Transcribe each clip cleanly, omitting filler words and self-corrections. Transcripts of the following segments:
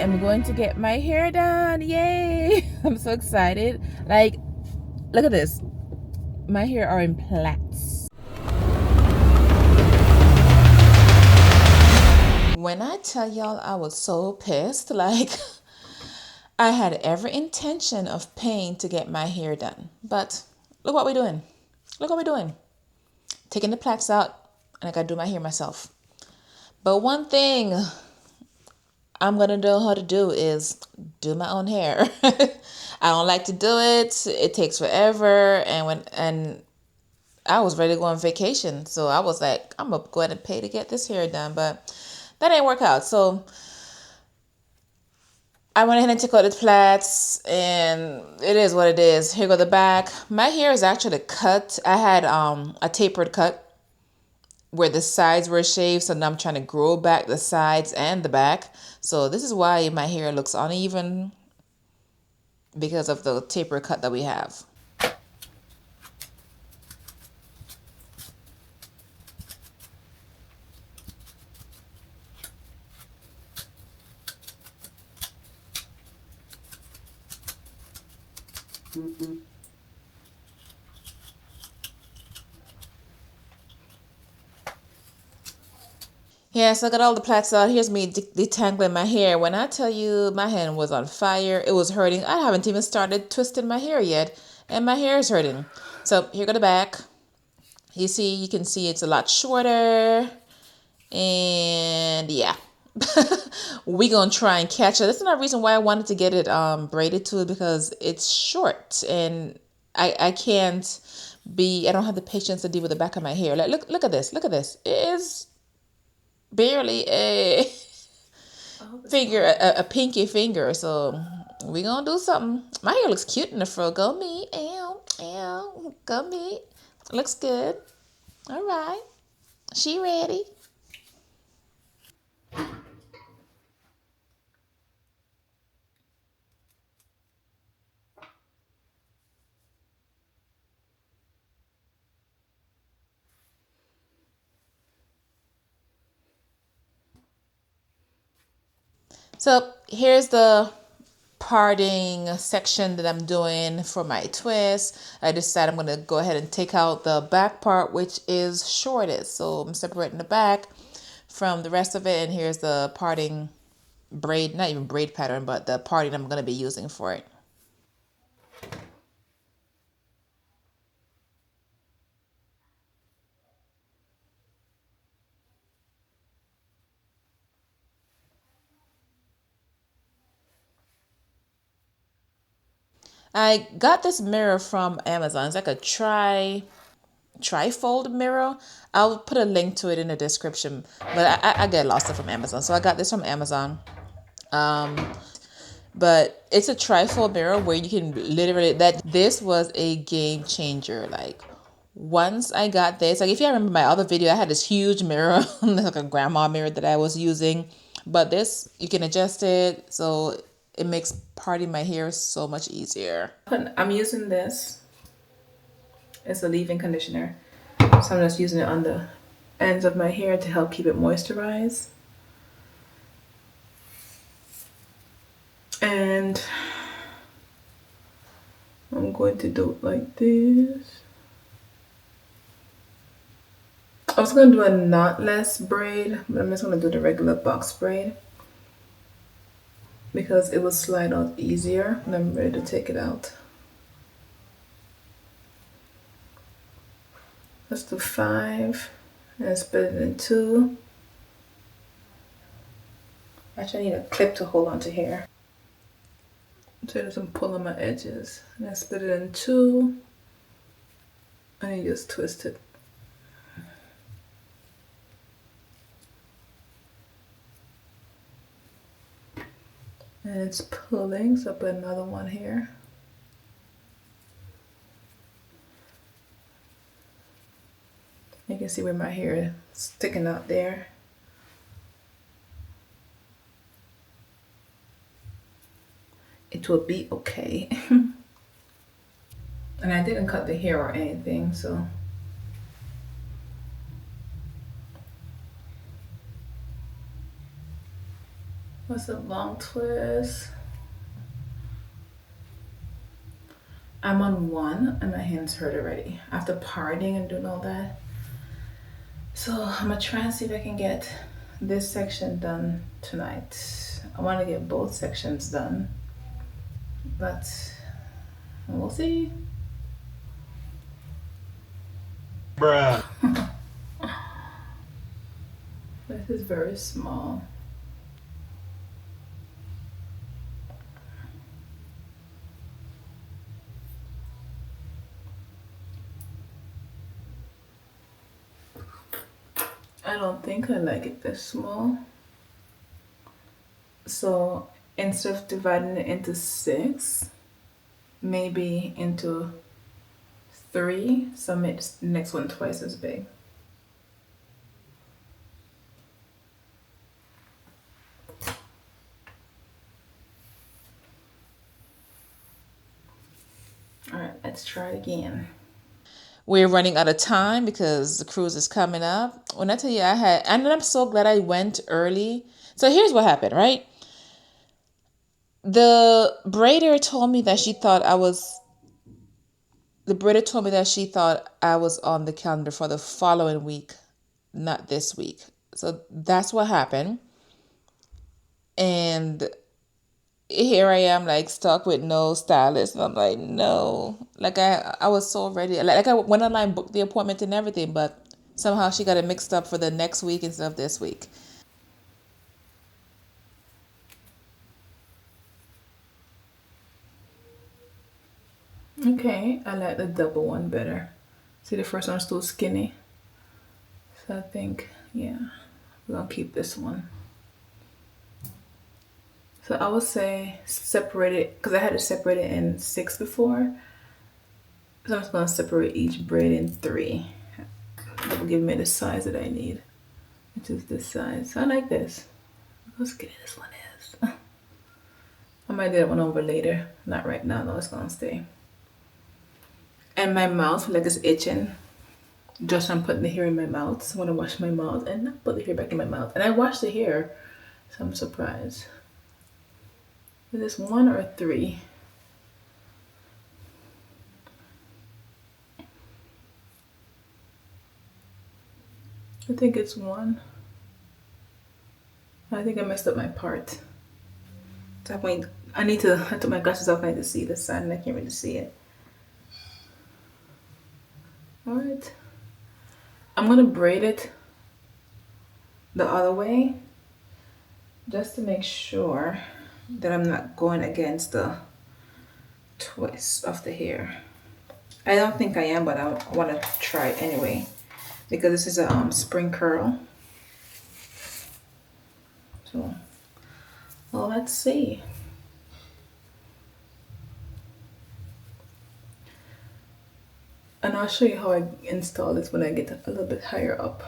am going to get my hair done. Yay! I'm so excited. Like, look at this. My hair are in plaits. When I tell y'all I was so pissed, like I had every intention of paying to get my hair done. But look what we're doing. Look what we're doing. Taking the plaits out, and I gotta do my hair myself. But one thing I'm gonna know how to do is do my own hair. I don't like to do it. It takes forever, and I was ready to go on vacation, so I was like, I'm gonna go ahead and pay to get this hair done, but that didn't work out. So I went ahead and took out the plaits, and it is what it is. Here go the back. My hair is actually cut. I had a tapered cut where the sides were shaved, so now I'm trying to grow back the sides and the back. So this is why my hair looks uneven, because of the taper cut that we have. Yeah, so I got all the plaits out. Here's me detangling my hair. When I tell you my hand was on fire, it was hurting. I haven't even started twisting my hair yet, and my hair is hurting. So here go the back. You can see it's a lot shorter. And yeah, we gonna try and catch it. That's another reason why I wanted to get it braided too, because it's short, and I can't I don't have the patience to deal with the back of my hair. Like look at this. Look at this. It is barely a finger, a pinky finger. So we gonna do something. My hair looks cute in the fro. Go me. Ew, ew. Go me. Looks good. All right. She ready. So here's the parting section that I'm doing for my twist. I decided I'm going to go ahead and take out the back part, which is shortest. So I'm separating the back from the rest of it. And here's the parting braid, not even braid pattern, but the parting I'm going to be using for it. I got this mirror from Amazon. It's like a trifold mirror. I'll put a link to it in the description, but I get lost it from Amazon. So I got this from Amazon. But it's a trifold mirror where you can literally, this was a game changer. Like once I got this, like if you remember my other video, I had this huge mirror, like a grandma mirror that I was using. But this, you can adjust it, so it makes parting my hair so much easier. I'm using this. It's a leave-in conditioner. So I'm just using it on the ends of my hair to help keep it moisturized. And I'm going to do it like this. I was going to do a knotless braid, but I'm just going to do the regular box braid because it will slide out easier when I'm ready to take it out. Let's do 5 and split it in 2. Actually, I need a clip to hold on to here. So there's some pull on my edges. And I split it in 2 and you just twist it. And it's pulling, so I put another one here. You can see where my hair is sticking out there. It will be okay. And I didn't cut the hair or anything, so. What's a long twist? I'm on one and my hands hurt already after partying and doing all that. So I'm gonna try and see if I can get this section done tonight. I want to get both sections done, but we'll see. Bruh. This is very small. I don't think I like it this small. So instead of dividing it into six, maybe into three, so make the next one twice as big. All right, let's try it again. We're running out of time because the cruise is coming up. When I tell you and I'm so glad I went early. So here's what happened, right? The braider told me that she thought I was on the calendar for the following week, not this week. So that's what happened. And here I am, like, stuck with no stylist. And I'm like, no. Like, I was so ready. Like I went online, booked the appointment and everything, but somehow she got it mixed up for the next week instead of this week. Okay, I like the double one better. See, the first one's too skinny. So I think, yeah, we're gonna keep this one. So I would say separate it, because I had to separate it in six before. So I'm just gonna separate each braid in three. That will give me the size that I need, which is this size. So I like this. Look how skinny this one is. I might do that one over later. Not right now, though, it's gonna stay. And my mouth, like, is itching. Just I'm putting the hair in my mouth. So I want to wash my mouth and not put the hair back in my mouth. And I washed the hair, so I'm surprised. Is this one or three? I think it's one. I think I messed up my part. At that point, I took my glasses off. I need to see the side and I can't really see it. All right. I'm gonna braid it the other way just to make sure that I'm not going against the twist of the hair. I don't think I am, but I want to try it anyway because this is a spring curl. So, well, let's see. And I'll show you how I install this when I get a little bit higher up.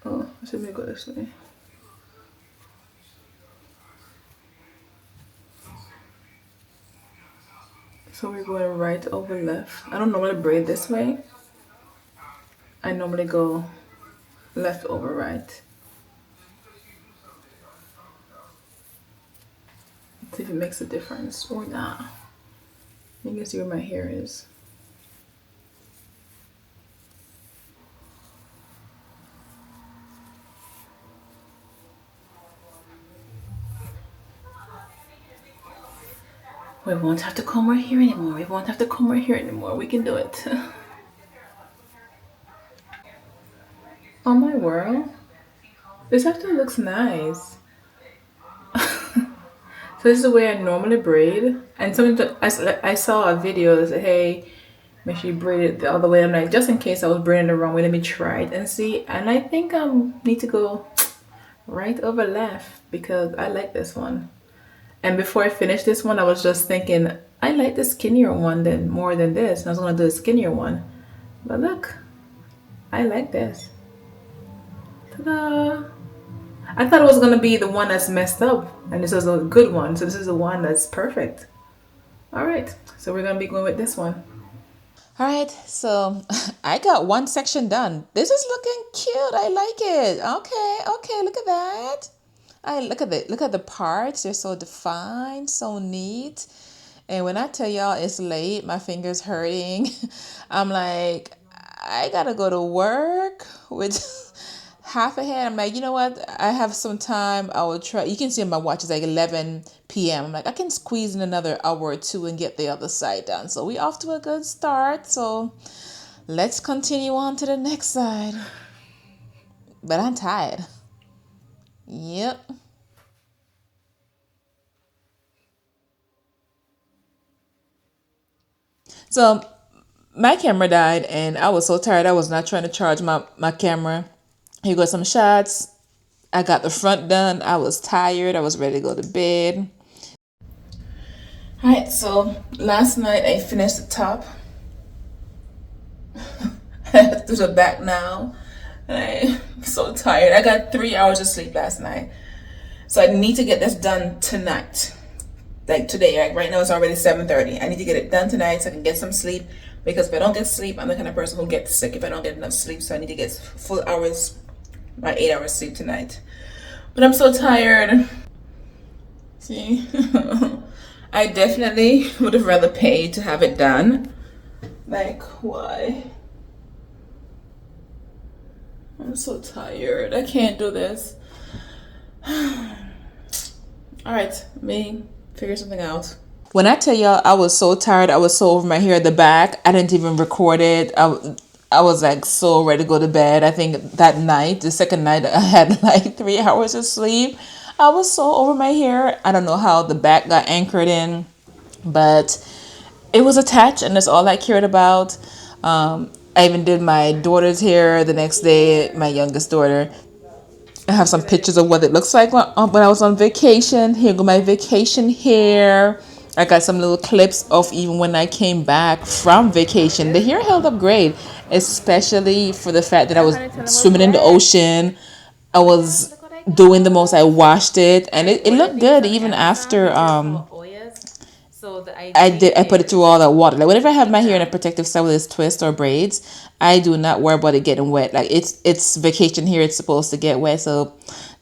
Oh, I should maybe go this way. So we're going right over left. I don't normally braid this way. I normally go left over right. Let's see if it makes a difference or not. You can see where my hair is. We won't have to comb our hair anymore. We won't have to comb our hair anymore. We can do it. Oh my world. This actually looks nice. So this is the way I normally braid. And I saw a video that said, hey, make sure you braid it the other way. I'm like, just in case I was braiding the wrong way, let me try it and see. And I think I need to go right over left because I like this one. And before I finished this one, I was just thinking, I like the skinnier one more than this. And I was gonna do a skinnier one. But look, I like this. Ta-da! I thought it was gonna be the one that's messed up, and this is a good one. So this is the one that's perfect. All right, so we're gonna be going with this one. All right, so I got one section done. This is looking cute. I like it. Okay, look at that. I look at the parts. They're so defined, so neat. And when I tell y'all it's late, my fingers hurting. I'm like, I gotta go to work with half a head. I'm like, you know what? I have some time. I will try. You can see on my watch it's like 11 p.m. I'm like, I can squeeze in another hour or two and get the other side done. So we off to a good start. So let's continue on to the next side. But I'm tired. Yep. So my camera died and I was so tired. I was not trying to charge my camera. Here go some shots. I got the front done. I was tired. I was ready to go to bed. All right, so last night I finished the top. I have to do the back now. And I'm so tired. I got 3 hours of sleep last night. So I need to get this done tonight. Like today, like right now it's already 7:30. I need to get it done tonight so I can get some sleep. Because if I don't get sleep, I'm the kind of person who gets sick if I don't get enough sleep. So I need to get full hours, my 8 hours sleep tonight. But I'm so tired. See, I definitely would have rather paid to have it done. Like, why? I'm so tired. I can't do this. All right, me figure something out. When I tell y'all I was so tired, I was so over my hair at the back, I didn't even record it. I was like so ready to go to bed. I think that night, the second night, I had like 3 hours of sleep. I was so over my hair. I don't know how the back got anchored in, but it was attached, and that's all I cared about. I even did my daughter's hair the next day, my youngest daughter. I have some pictures of what it looks like when I was on vacation. Here go my vacation hair. I got some little clips of even when I came back from vacation. The hair held up great, especially for the fact that I was swimming in the ocean. I was doing the most. I washed it, and it looked good even after I put it through all that water. Like whenever I have my hair in a protective style, whether it's twist or braids, I do not worry about it getting wet. Like it's vacation here, it's supposed to get wet. So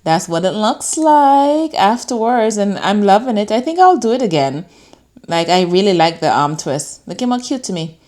that's what it looks like afterwards, and I'm loving it. I think I'll do it again. Like I really like the arm twist. Look at how cute to me.